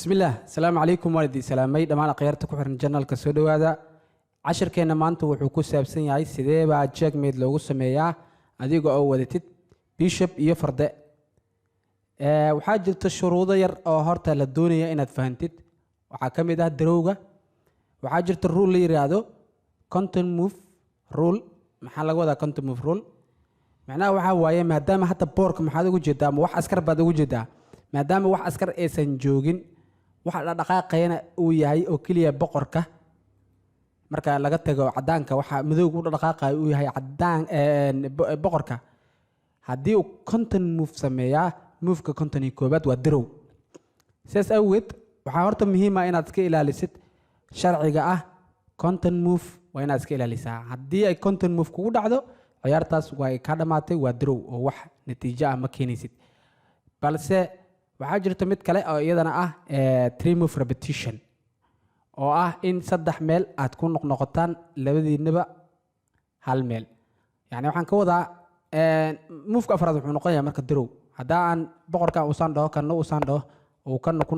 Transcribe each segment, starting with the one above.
بسم الله السلام عليكم والدي سلامي دمان قيرتك وحرن جنرال كسودو هذا عشر كينا مانتو وحكو سابسين ياي سيدي با جاك ميد لوغو سمياه اديقو او ودتid بيشب iyo farde waxaa jirta shuruudo yar oo horta la doonaya inaad fahantid waxaa ka mid ah darowga waxaa jirta rule la yiraahdo content move rule maxaa laga wadaa content move rule macnaha waxaa waaye maadaama hadda boorka maxaad ugu jeedaa ama wax askar baad ugu jeedaa maadaama wax askar aysan joogin waxa la dhaqaaqayna uu yahay oo kaliya boqorka marka laga tago cadaanka waxa madowga u dhaqaaqay uu yahay cadaan boqorka haddii uu content move sameeyaa moveka content koobaad waa darow sidaas awgeed waxaa horta muhiim ah inaad iska ilaalisid sharciga ah content move waa inaad iska ilaalisaa haddii ay content move kugu dhacdo ciyaartaas waa ka dhamaatay waa darow oo wax natiijo ah ma keenaysid balse waxaa jirta mid kale oo iyadana ah three move repetition oo ah in saddex meel aad ku noqnoqotaan labadiinaba hal meel yani waxaan ka wadaa moveka afraad wuxuu noqonayaa marka darow hadda aan boqorka uusan dhaho kana uusan dhaho oo kana ku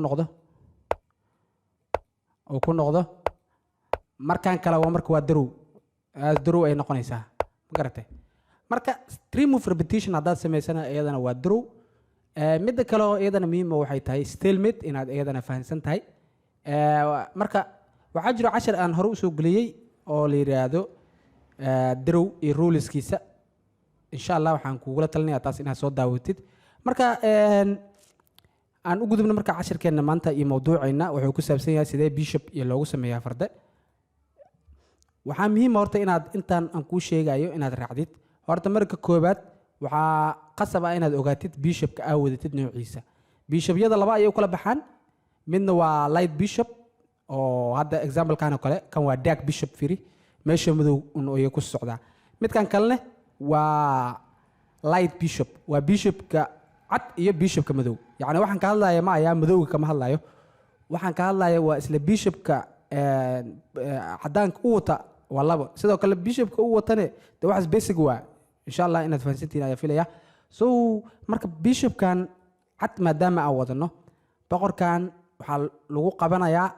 noqdo markaan kala waa marka waa darow ay noqonaysaa ma garatay marka three move repetition haddaad samaysana iyadana waa darow midda kale oo iyadana muhiim waxay tahay stalemate inaad iyadana fahansan tahay marka waxaa jiro cashar aan hore usoo geliyey oo la yiraahdo darow iyo ruleskiisa insha allah waxaan kugula talinayaa taas inaad soo daawatid marka aan u gudubno marka cashirkeena maanta iyo mawduuceena wuxuu ku saabsan yahay sidee bishop iyo loogu sameeyaa farde waxaa muhiim horta inaad intaan aan kuu sheegayo inaad raacdid horta marka koobaad waxaa qasab ah inaad ogaatid bishopka aa wadatid noociisa bishopyada laba ayay u kala baxaan midna waa light bishop oo hadda example-kan oo kale kan waa dark bishop firi meesha madow ayay ku socdaa midkan kalena waa light bishop waa bishopka cad iyo bishopka madow yacni waxaan ka hadlayaa ma ayaa madowga kama hadlayo waxaan ka hadlayaa waa isla bishopka cadaanka u wata waa labo sidoo kale bishopka u watane de waxaas basic waa insha allah inaad fahansantiin ayaa filaya so marka bishopkan cad maadaama aan wadano boqorkan waxaa lagu qabanayaa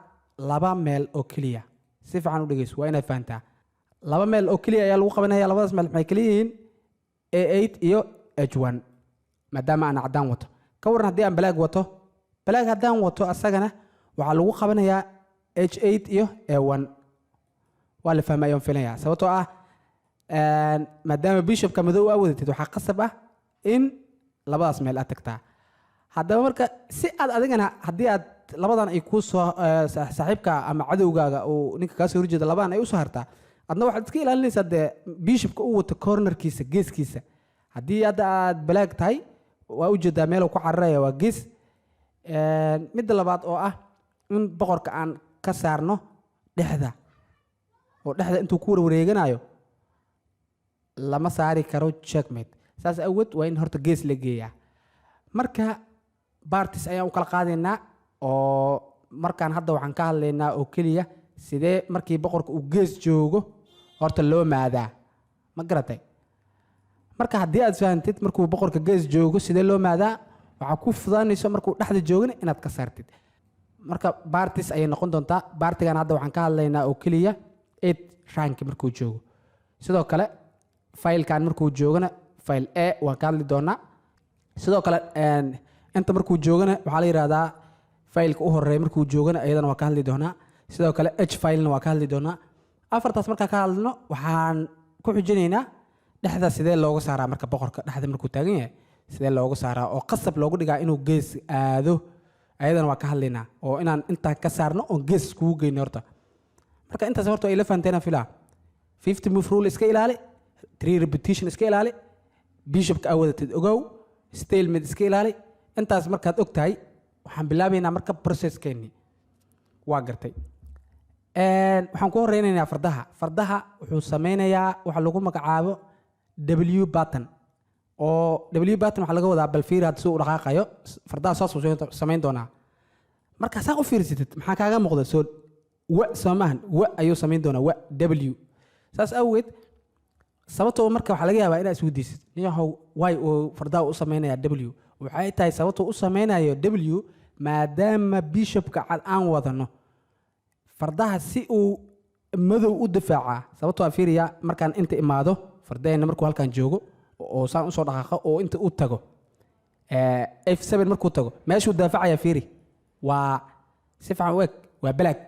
laba meel oo keliya si fiican u dhegeyso waa inaad fahantaa laba meel oo keliya ayaa lagu qabanaya labadaas meel maxay kala yihiin A8 iyo H1 maadaama aan cadaan wato ka waran haddii aan black haddaan wato asagana waxaa lagu qabanayaa H8 iyo A1 waa la fahmay ayaan filayaa sababtoo ah maadaama bishopka madow aa wadatid waxaa qasab ah in labadaas meel aad tagtaa haddaba marka si aad adigana haddii aad labadan ay kuu soo saaxiibka ama cadowgaaga uu ninka kaa soo horjeeda labadan ay u soo hartaa adna waxaad iska ilaalinaysaa dee bishopka u wato cornerkiisa geeskiisa haddii hadda aad balaag tahay waa ujeedaa meel ku cararaya waa gees midda labaad oo ah in boqorka aan ka saarno dhexda oo dhexda intuu ku warwareeganayo lama saari karo checkmate saas awgeed waa in horta gees la geeyaa marka parties ayaan u kala qaadaynaa oo markaan hadda waxaan ka hadlaynaa oo keliya sidee markii boqorka uu gees joogo horta loo maadaa ma garatay marka haddii aad fahantid markuu boqorka gees joogo sidee loo maadaa waxaa ku fudaanayso markuu dhexda joogana inaad ka saartid marka parties ayay noqon doontaa partigan hadda waxaan ka hadlaynaa oo keliya 8 rank markuu joogo sidoo kale filekan markuu joogana file A waan ka hadli doonaa sidoo kale inta markuu joogana waxaa la yiraahdaa fileka u horeeya markuu joogana iyadana waan ka hadli doonaa sidoo kale H filena waan ka hadli doonaa afartaas markaa ka hadlino waxaan ku xujinaynaa dhexda sidee looga saaraa marka boqorka dhexda markuu taagan yahay sidee looga saaraa oo qasab loogu dhigaa inuu gees aado ayadana waan ka hadlaynaa oo inaan intaan ka saarno oo gees kugu geyno horta marka intaas horta ay la fahanteena filaa 50 move rule iska ilaali 3 repetition iska ilaali bishopka aa wadatid ogow stalemate iska ilaali intaas markaad og tahay waxaan bilaabaynaa marka processkeeni waa gartay waxaan ku horeynaynaa fardaha wuxuu sameynayaa waxa lagu magacaabo W button oo W button waxa laga wadaa bal fiir had soo dhaqaaqayo fardaha soo sameyn doonaa marka saa u fiirsatid maxaa kaaga muuqda soo samahan ayuu sameyn doonaa W saas awgeed sababtoo marka waxa laga yaabaa inaad isweydiisid niyahow why uu fardaha u sameynaya W waxay tahay sababtoo u sameynayo W maadaama bishopka cad aan wadano fardaha si uu madow u difaaca sababtoo ah fiiriya markaan inta imaado fardayna markuu halkan joogo oo saan u soo dhaqaaqo oo inta u tago F7 markuu tago meeshuu daafacaya fiiri waa si fiican u eg waa black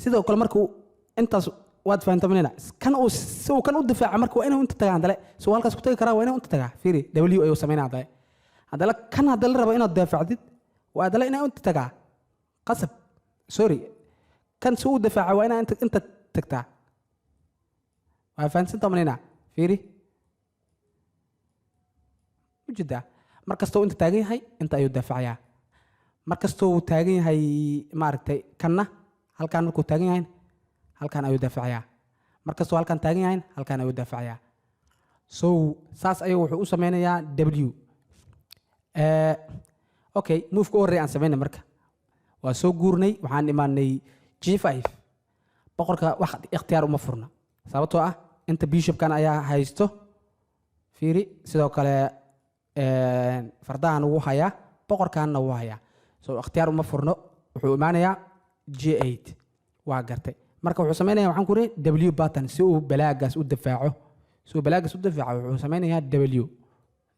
sidoo kale markuu intaas waad fahantamayna kan uu si uu kan u difaaca marka waa inuu inta tagaan dale soo halkaas ku tagi karaa waa inuu inta tagaa fiiri W ayuu sameynaa dale hadala kan hadda la rabo inaad daafacdid waa dale inuu inta tagaa qasab sorry kan soo u difaaca waa inuu inta tagtaa waa fahantamayna fiiri وجدا markastoo inta taagan yahay inta ayuu daafacayaa markastoo uu taagan yahay maaragtay kanna halkaan markuu taagan yahay halkaan ayuu daafacayaa markastoo halkaan taagan yahay halkaan ayuu daafacayaa so saas ayuu wuxuu u sameynayaa W okay move ka horreey aan sameynay marka waa soo guurnay waxaan imaanay G5 boqorka wax ikhtiyaar uma furna sababtoo ah inta bishopkan ayaa haysto fiiri sidoo kale fardahan uu hayaa boqorkaanna uu hayaa soo ikhtiyaar uma furno wuxuu imaanayaa G8 waa gartay marka wuxuu sameynayaa waxaan ku ri W button si uu balaagaas u difaaco wuxuu sameynayaa W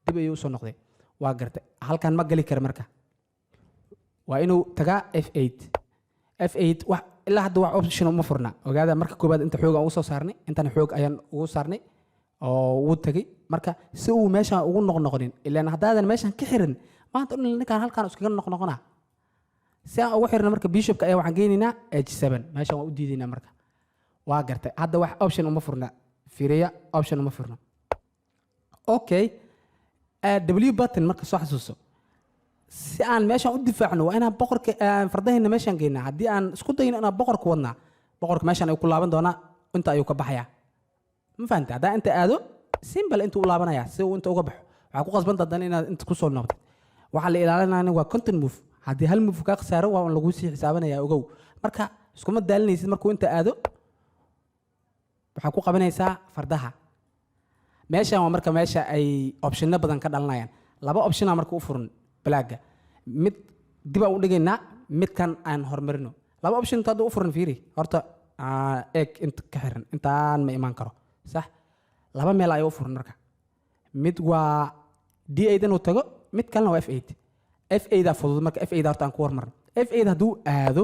dib ayuu soo noqday waa gartay halkan ma gali karo marka waa inuu tagaa F8 wax ilaa hadda wax option uma furna ogaada marka koobaad inta xoog aan ugu soo saarnay intana xoog ayaan ugu saarnay oo uu tagay marka si uu meesha ugu noqnoqonin ilaa haddaadan meeshan ka xirin maanta ninkaan halkaan iskaga noqnoqona si aan ugu xirna marka bishopka ayaa waxaan geynaynaa H7 meeshan waan u diidaynaa marka waa gartay hadda wax option uma furna fiiriya option uma furna okay W button marka soo xasuuso si aan meeshan u difaacno waa inaan boqorka fardahayna meeshan geynaa haddii aan isku dayno inaan boqorka wadnaa boqorka meeshan ay ku laaban doonaa inta ayuu ka baxayaa ma fahamtay haddaa inta aado simple intuu u laabanayaa si uu inta uga baxo waxaa ku qasban dadan inaad inta ku soo noqdid waxaa la ilaalinaya waa content move haddii hal move kaa khasaaro waa lagu sii xisaabanayaa ogow marka iskuma daalinaysid markuu inta aado waxaa ku qabanaysaa fardaha meeshan waa marka meesha ay optionno badan ka dhalanayaan laba optiona marka u furan balaaga mid dib aan u dhigaynaa midkan aan horumarino laba option hadda u furan fiiri horta eeg inta ka xiran intaan ma imaan karo صح laba meel ay u furan marka mid waa D8 inuu tago mid kalena waa F8 F8 fudud marka F8 horta aan ku hormarno F8 haduu aado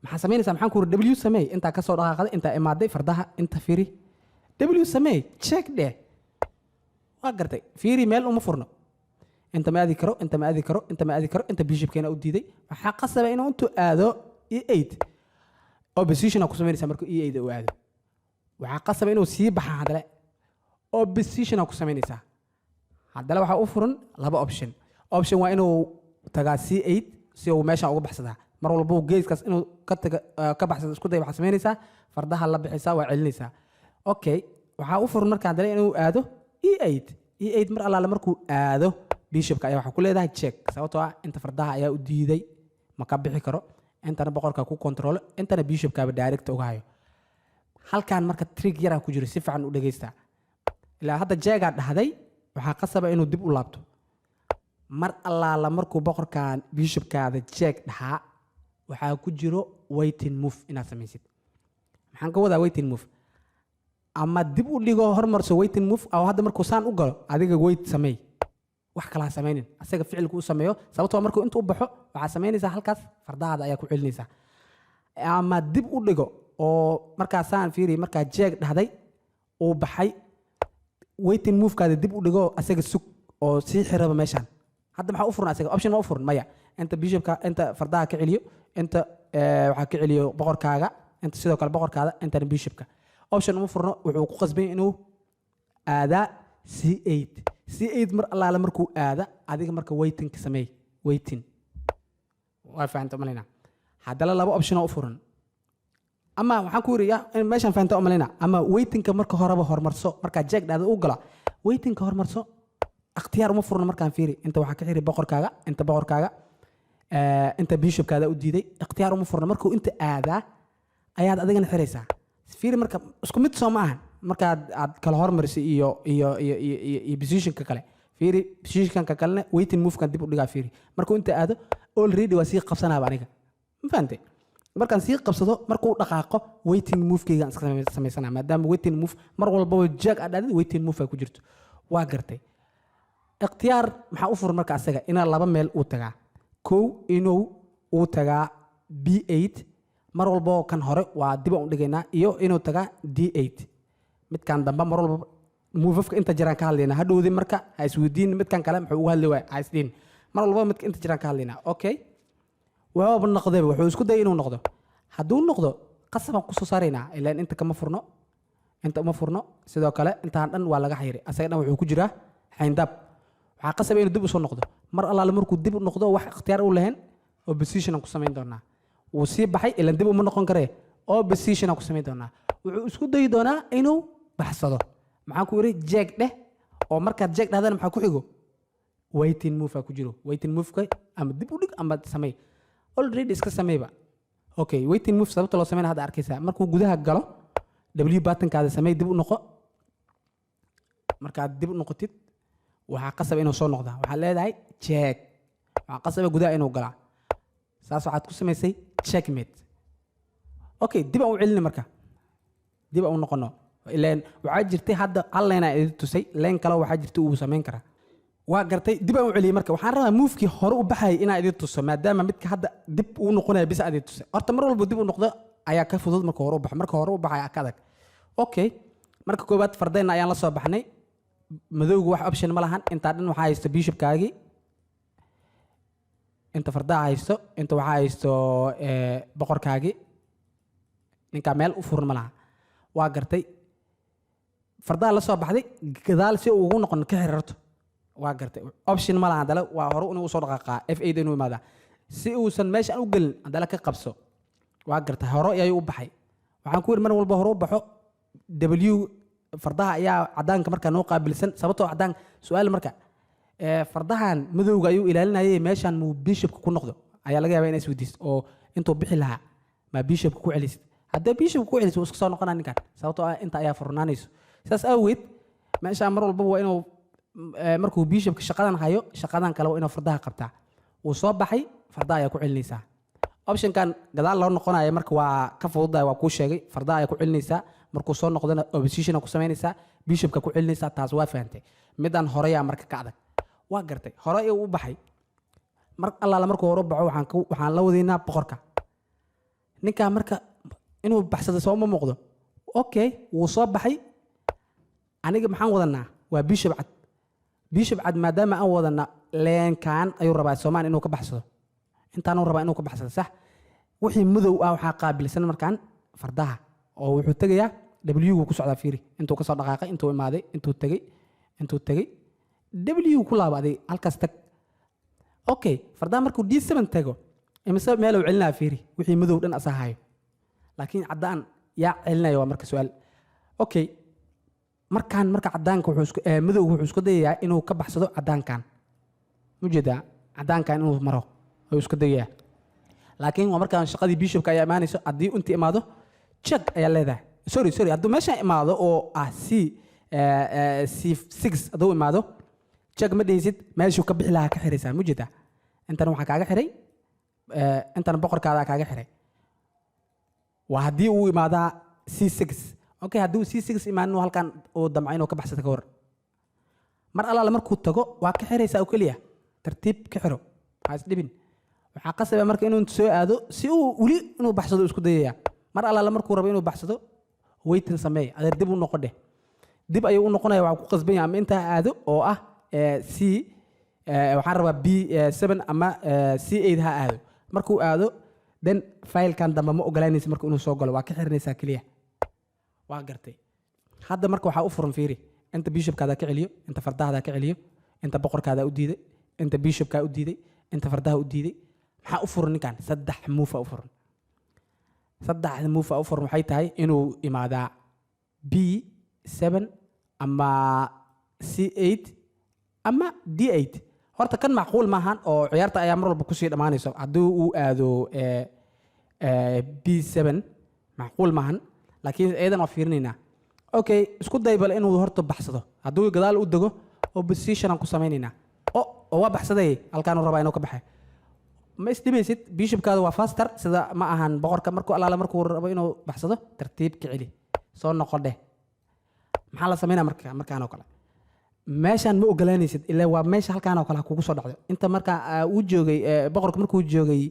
maxaa sameynaysaa maxaan ku W sameey inta ka soo dhaqaaqday inta imaaday fardaha inta fiiri W sameey check de waa gartay fiiri meel uma furno inta ma aadi karo inta bishopkeena u diiday waxaa qasaba inuu intuu aado E8 opposition ku sameynaysaa marka E8 uu aado waxaa qasaba inuu sii baxaa hadale opposition ku sameynaysaa hadale waxaa u furan laba option waa inuu tagaa C8 si uu meesha uga baxsadaa mar walba geeskaas inuu ka baxsado isku day waxaa sameynaysaa fardaha la bixisaa waa celinaysaa okay waxaa u furan marka hadale inuu aado E8 mar allaale markuu aado bishopka ayaa waxaa ku leedahay check sababtoo ah inta fardaha ayaa u diiday ma ka bixi karo intana boqorka ku control intana bishopkaaba direct uga hayo halkaan marka trick yar ku jiro si fiican u dhageysta ilaa hadda jeega dhahday waxaa qasaba inuu dib u laabto mar allaala markuu boqorkan bishopkaada jeeg dhahaa waxaa ku jiro waiting move inaad samaysid maxaan ka wadaa waiting move ama dib u dhigo hormarso waiting move oo hadda markuu saan u galo adiga wait sameey wax kala sameynin asaga ficilku u sameeyo sababtoo markuu inta u baxo waxaa sameynaysaa halkaas fardahaada ayaa ku celinaysaa ama dib u dhigo oo markaasaan fiiri markaa jeeg dhahday uu baxay waiting move kaada dib u dhigo asaga sug oo sii xiraba meeshan hadda maxaa u furan asaga option ma u furan maya inta bishopka inta fardaha ka celiyo inta waxaa ka celiyo boqorkaaga inta sidoo kale boqorkaada intana bishopka option uma furno wuxuu ku qasbay inuu aadaa C8 mar allaala markuu aada adiga marka waiting sameey waiting waa fahamta malina haddana laba option u furan ama waxaan ku yiri in meeshan fahamta malina ama waitingka marka horeba hormarso marka jeeg dhada u gala waitingka hormarso اختيار uma furno markaan fiiri inta waxa ka xiri boqorkaaga inta bishopkaada u diiday اختيار uma furno markuu inta aada ayaad adigana xiraysaa fiiri marka isku mid soo ma ahan marka aad kala hormarisi iyo positionka kale fiiri bishishkan ka kalena waiting move kan dib u dhigaa fiiri markuu inta aado already waa sii qabsanaaba aniga ma fahantay markaan sii qabsado markuu dhaqaaqo waiting move kayga iska sameysana maadaama waiting move mar walba jag adhaadid waiting move ay ku jirto waa gartay ikhtiyaar maxaa u furan marka asaga inaa laba meel uu tagaa kow inuu uu tagaa B8 mar walba kan hore waa dib u dhigaynaa iyo inuu tagaa D8 midkan dambe mar walba move-afka inta jiraan ka hadlaynaa hadhowdii marka ha isweydiin midkan kale muxuu uga hadli waaya ha isdhiin mar walba midka inta jiraan ka hadlaynaa okay wuxuu noqday wuxuu isku dayay inuu noqdo hadduu noqdo qasabaan kusoo saaraynaa ilaan inta kama furno inta uma furno sidoo kale intaan dhan waa laga xayray asaga dhan wuxuu ku jiraa xayndaab waxaa qasaba inuu dib u soo noqdo mar allaale markuu dib u noqdo wax ikhtiyaar u lahayn oo position aan ku samayn doonaa wuu sii baxay ilaan dib uma noqon karee oo position aan ku samayn doonaa wuxuu isku dayi doonaa inuu baxsado maxaan ku yidhi jeeg dheh oo markaad jeeg dhahdana maxaa ku xigo waiting move ku jiro waiting move ama dib u dhig ama samey already iska sameyba okay waiting move sababta loo sameyn hadda arkaysaa markuu gudaha galo w buttonkaada samey dib u noqo markaad dib u noqotid waxaa qasab inuu soo noqdaa waxaad leedahay check waxaa qasaba gudaha inuu galaa saas waxaad ku samaysay checkmate okay dib aan u celini marka dib aan u noqono ilaan waxaa jirtay hadda hal leen aan idin tusay leen kale waxaa jirtay uu samayn karaa waa gartay dib aan u celiyay marka waxaan rabaa moofkii hore u baxay inaan idin tuso maadaama midka hadda dib uu noqonayo bis aad idin tusay horta mar walba dib u noqdo ayaa ka fudud marka hore u baxo marka hore u baxay ka adag okay marka koobaad fardayna ayaan la soo baxnay madowgu wax option ma lahan inta dhan waxa haysto bishopkaagi inta fardaha haysto inta waxa haysto boqorkaagi ninka meel u furan ma laha waa gartay fardaha la soo baxday gadaal si uu ugu noqon ka xiriirto waa gartay option ma laha dala waa hore inuu soo dhaqaaqaa F8 inuu imaada si uusan meesha u galin dala ka qabso waa gartay hore ayuu u baxay waxaan ku yiri mar walba hore u baxo W fardaha ayaa cadaanka marka noo qaabilsan sababtoo cadaan su'aal marka fardahan madowga ayuu ilaalinayay meeshan muu bishopka ku noqdo ayaa laga yaabaa inay isweydiisto oo intuu bixi lahaa ma bishopka ku celisid hadda bishopka ku celisid iska soo noqonaa ninkan sababtoo ah inta ayaa furnaanayso saas awgeed meesha mar walba waa inuu markuu bishopka shaqadan hayo shaqadan kale waa inuu fardaha qabtaa uu soo baxay fardaha ayaa ku celinaysaa optionkan gadaal loo noqonayo marka waa ka fududahay waa kuu sheegay fardaha ayaa ku celinaysaa markuu soo noqdana opposition ku samaynaysaa bishopka ku celinaysaa taas waa fahantay midaan hore yaa marka ka adag waa gartay hore ayuu u baxay mar allaala markuu hore u baxo waxaan la wadaynaa boqorka ninkaa marka inuu baxsado soo ma muuqdo okay wuu soo baxay aniga maxaan wadanaa waa bishop cad maadaama aan wadana leenkaan ayuu rabaa Soomaan inuu ka baxsado intaan uu rabaa inuu ka baxsado sax wixii madow ah waxaa qaabilsan markaan fardaha oo wuxuu tagayaa W ku socdaa fiiri intuu ka soo dhaqaaqay intuu imaaday intuu tagay W ku laabaaday halkaas tag okay fardaha markuu D7 tago imise meel uu celinaa fiiri wixii madow dhan asahayo laakiin cadaan yaa celinayo waa marka su'aal okay markaan marka cadaanka madowga wuxuu isku dayayaa inuu ka baxsado cadaankan mujeedaa cadaankan inuu maro ayuu isku dayayaa laakiin waa markaan shaqadii bishopka ayaa imaanayso haddii intii imaado check ayaa leedahay sorry hadduu meeshaan imaado oo ah C6 hadduu imaado check ma dhehaysid meeshuu ka bixi lahaa ka xiraysaa mujeedaa intan waxaa kaaga xiray intan boqorkaadaa kaaga xiray waa haddii uu imaadaa C6 okay haddii uu C6 imaanino halkan uu damco inuu ka baxsado ka war mar allaale markuu tago waa ka xiraysaa oo keliya tartiib ka xiro ha isdhibin waxaa qasaba marka inuu soo aado si uu weli inuu baxsado isku dayayaa mar allaale markuu rabo inuu baxsado waiting sameey adeer dib u noqo dheh dib ayuu u noqonaya waxaa ku qasban yahay ama intaa aado oo ah waxaan rabaa B7 ama C8 ha aado markuu aado then filekan dambe ma ogolaanaysa marka inuu soo galo waa ka xirinaysaa keliya waa gartay hadda marka waxaa u furan fiiri inta bishopkaada ka celiyo inta fardahaada ka celiyo inta boqorkaada u diiday inta bishopkaa u diiday inta fardaha u diiday maxaa u furan ninkan saddex muufa u furan saddexda muufa u furan waxay tahay inuu imaadaa B7 ama C8 ama D8 horta kan macquul maahan oo ciyaarta ayaa mar walba kusii dhammaanayso haddii uu aado B7 macquul maahan laakiin ciidan waa fiirinaynaa okay isku day bal inuu horta baxsado hadduu gadaal u dago opposition aan ku sameynayna oo waa baxsaday halkaan uu rabaa inuu ka baxay ma isdhimaysid bishopkaada waa faster sida ma ahan boqorka markuu alaala markuu rabo inuu baxsado tartiib ka celi soo noqodhe maxaa la sameynaa markaan oo kale meeshaan ma ogolaanaysid ilaa waa meesha halkaan oo kale kugu soo dhacdo inta markaa uu joogay boqorka markuu joogay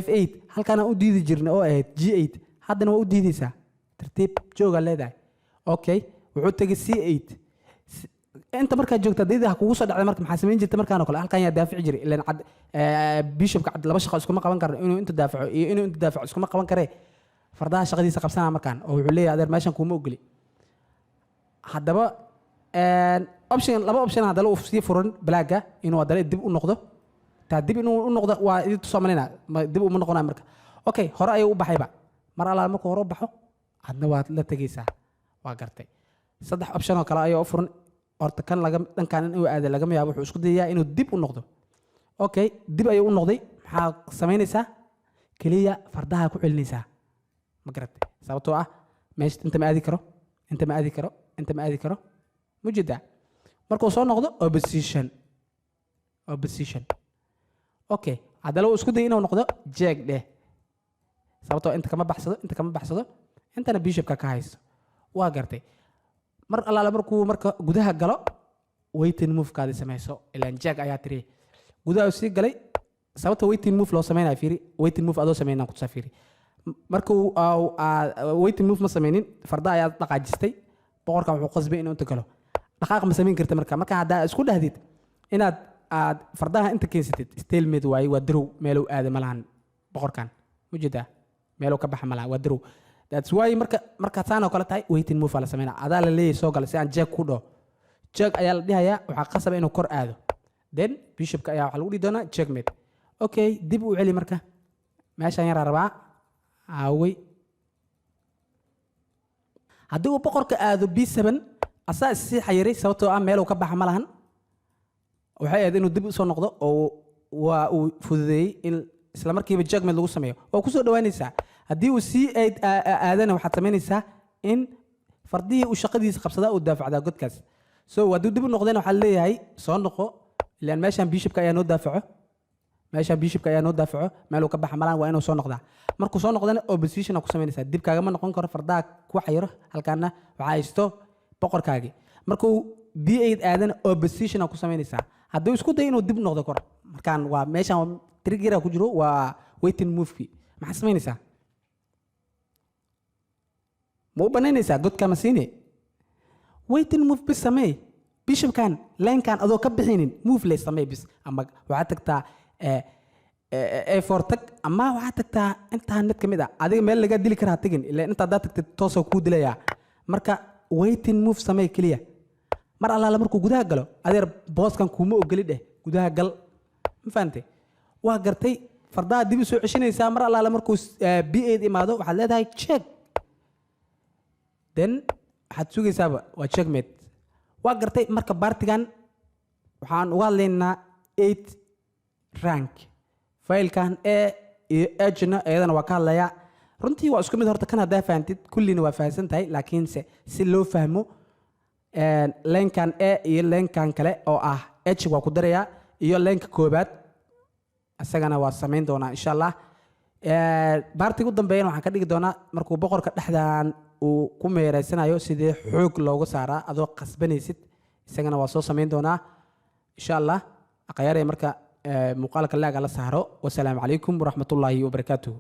F8 halkaan u diidi jirnay oo ahayd G8 haddana waa u diidaysaa tartiib jooga leedahay okay wuxuu tagay C8 انت marka joogta deedaha kugu soo dhacday marka maxaa sameyn jirtay markaan oo kale halkaan yaa daafici jiray ilaa cad bishopka cad laba shaqo isku ma qaban karo inuu inta daafaco iyo inuu inta daafaco isku ma qaban kare fardaha shaqadiisa qabsanaa markaan oo wuxuu leeyahay adeer meeshan kuma ogoli haddaba option laba option hadda uu sii furan blaaga inuu hadda dib u noqdo taa dib inuu u noqdo waa idin Soomalina dib u noqonaa marka okay hore ayuu u baxayba mar alaal markuu hore u baxo hadna waad la tagaysaa waa gartay saddex option oo kale ayuu furan horta kan laga dhankaan inuu aado laga yaabo wuxuu isku dayaa inuu dib u noqdo okay dib ayuu u noqday maxaa sameynaysaa kaliya fardaha ku celinaysaa ma garatay sababtoo ah meesha inta ma aadi karo inta ma aadi karo inta ma aadi karo mujida markuu soo noqdo opposition okay hadda loo isku day inuu noqdo jeeg dheh sababtoo inta kama baxsado intana bishopka ka haysto waa gartay mar allaala markuu marka gudaha galo waiting move kaadi sameeyso ilaa jeeg ayaa tiri gudaha sii galay sababta waiting move loo sameeyay fiiri waiting move adoo sameeyna ku safiri markuu waiting move ma sameynin farda ayaa dhaqaajistay boqorka wuxuu qasbay inuu inta galo dhaqaaq ma sameyn karta marka hadda isku dhahdid inaad fardaha inta keensatid stalemate waay waa darow meel uu aado malahan boqorkan mujida meel uu ka bax malaha waa darow that's why marka taan oo kale tahay waiting move la sameeyna adaa la leeyahay soo gal si aan jeeg ku dhoo jeeg ayaa la dhihayaa waxa qasab inuu kor aado then bishopka ayaa waxa lagu dhigi doonaa checkmate okay dib u celi marka meeshan yar rabaa aaway haddii uu boqorka aado B7 asaa si xayiray sababtoo ah meel uu ka bax malahan waxay aad inuu dib u soo noqdo oo waa uu fududeeyay in isla markiiba checkmate lagu sameeyo oo ku soo dhawaanaysaa haddii uu C8 aadana waxaad samaynaysaa in fardihii uu shaqadiisa qabsadaa uu daafacdaa godkaas so hadduu dib u noqdayna waxaa leeyahay soo noqo ilaan meeshaan bishopka ayaa noo daafaco meel uu ka baxa malaan waa inuu soo noqdaa markuu soo noqdana opposition ku samaynaysaa dib kaagama noqon karo fardaha ku xayiro halkaana waxaa haysto boqorkaagii markuu B8 aadana opposition ku samaynaysaa hadduu isku day inuu dib noqdo kor markaan waa meeshaan trigger ku jiro waa waiting move maxaa samaynaysaa مو بنينيسا قد كما سيني ويتن موف بس سمي بيشب كان لين كان أدو كبحينين موف ليس سمي بس أما وعاتك تا فورتك أما وعاتك تا أنت هنت كميدا عادي ميل لقى ديلي كرها تجين إلا أنت داتك تتوصل كود ليا مركا ويتن موف سمي كليا مر على مركو جودها قالوا أدير باص كان كومو وقلده جودها قال مفهمتي وقرتي فردا دي بسوي 20 ساعة مر على مركو B8 إمادو وحلتها هاي تشيك then waxaad sugaysaaba waa checkmate waa gartay marka baartigan waxaan uga hadlaynaa 8 rank faylkan iyo edge-na iyadana waa ka hadlayaa runtii waa isku mid horta kan haddaa fahantid kullina waa fahansan tahay laakiinse si loo fahmo leenkan iyo leenkan kale oo ah edge waa ku darayaa iyo leenka koobaad isagana waa samayn doonaa insha allah baartiga u dambeeyana waxaan ka dhigi doonaa markuu boqorka dhexdaan uu ku meereysanayo sidee xoog looga saaraa adoo qasbanaysid isagana waa soo samayn doonaa insha allah aqayaarey marka muuqaalka laaga la saaro wasalaamu calaykum waraxmatullaahi wabarakaatuhu